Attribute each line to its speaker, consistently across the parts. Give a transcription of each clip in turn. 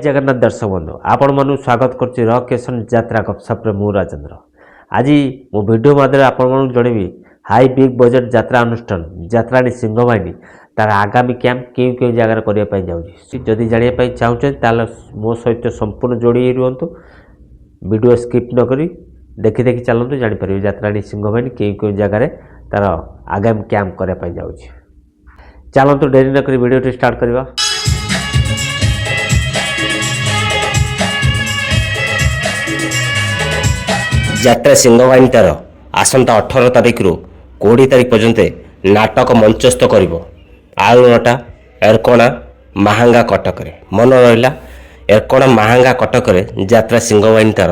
Speaker 1: जगन्नाथ दर्शक बंधु आपण मानु स्वागत करछि रकेशन यात्रा गपसप रे मु राजेंद्र। आज मो वीडियो माध्यम आपण मानु जणेबी हाई बिग बजट यात्रा अनुष्ठान यात्राणी सिंहवाहिनी तार आगामी कैंप क्यों क्यों जगह करिया पई जाउछि। जदि जानिया पई चाहउछ ताले मो सहित संपूर्ण जोड़ी रुहंतु, वीडियो स्किप न करी देखि देखि चलंतु, जानि परिबे यात्राणी सिंहवाहिनी क्यों क्यों जगह तार आगामी कैंप करिया पई जाउछि। चलंतु देरी न करी वीडियो स्टार्ट करबा।
Speaker 2: यात्रा सिंहवाहिनी तार आसंता 18 तारिख रु 20 तारिख पर्यंत नाटक मंचस्थ करिवो। आलुनटा एरकोणा महांगा कटक रे मन रहिला। एरकोणा महांगा कटक रे यात्रा सिंहवाहिनी तार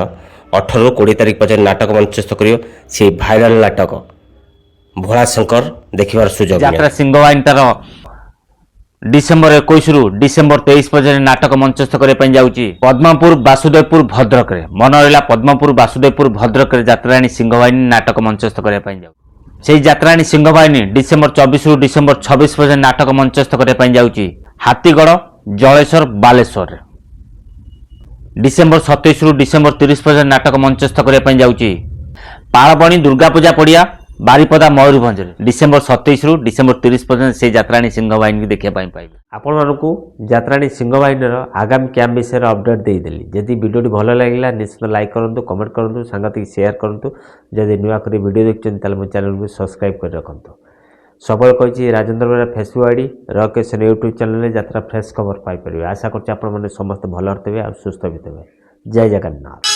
Speaker 2: 18 रु 20 तारिख पर्यंत नाटक मंचस्थ करिवो। से भाइराल नाटक भोला शंकर देखिबार सुযোগ।
Speaker 3: यात्रा सिंहवाहिनी तार डिसेम्बर 21 रु डिसेम्बर 23 पर्यंत नाटक मंचस्थ करने जाऊँगी पद्मपुर वासुदेवपुर भद्रक रे। मन रहा पद्मपुर वासुदेवपुर भद्रक रे यात्राणी सिंहवाहिनी नाटक मंचस्थ करने जाऊ। से यात्राणी सिंहवाहिनी डिसेम्बर 24 रु डिसेम्बर 26 पर्यंत नाटक मंचस्थ करने जाऊँगी हाथीगढ़ जलेश्वर बालेश्वर। डिसेम्बर 27 रु डिसेम्बर 30 पर्यंत नाटक मंचस्थ करने जाऊँगी पालबणी दुर्गा पूजा पड़िया बारिपदा मयूरभंज। डिसेम्बर 27 रु डिसेम्बर 30 पर्यंत से यात्राणी सिंहवाहिनी देखा पाइबे।
Speaker 1: आपण मानकु यात्राणी सिंहवाहिनी आगामी कैंप विषय अपडेट देदेली। जदि वीडियो भल लगे निश्चित लाइक करूँ, कमेंट करूँ, सांगतिक शेयर करूँ। जदि नुआ कर वीडियो देखते मो चैनल को सब्सक्राइब कर रखु। सबल कही राजेंद्र बेरा फेसबुक आईडी रकेशन यूट्यूब चैनल यात्रा फ्रेश खबर पाइपर। आशा कर समस्त भल थे और सुस्थ भी थे। जय जगन्नाथ।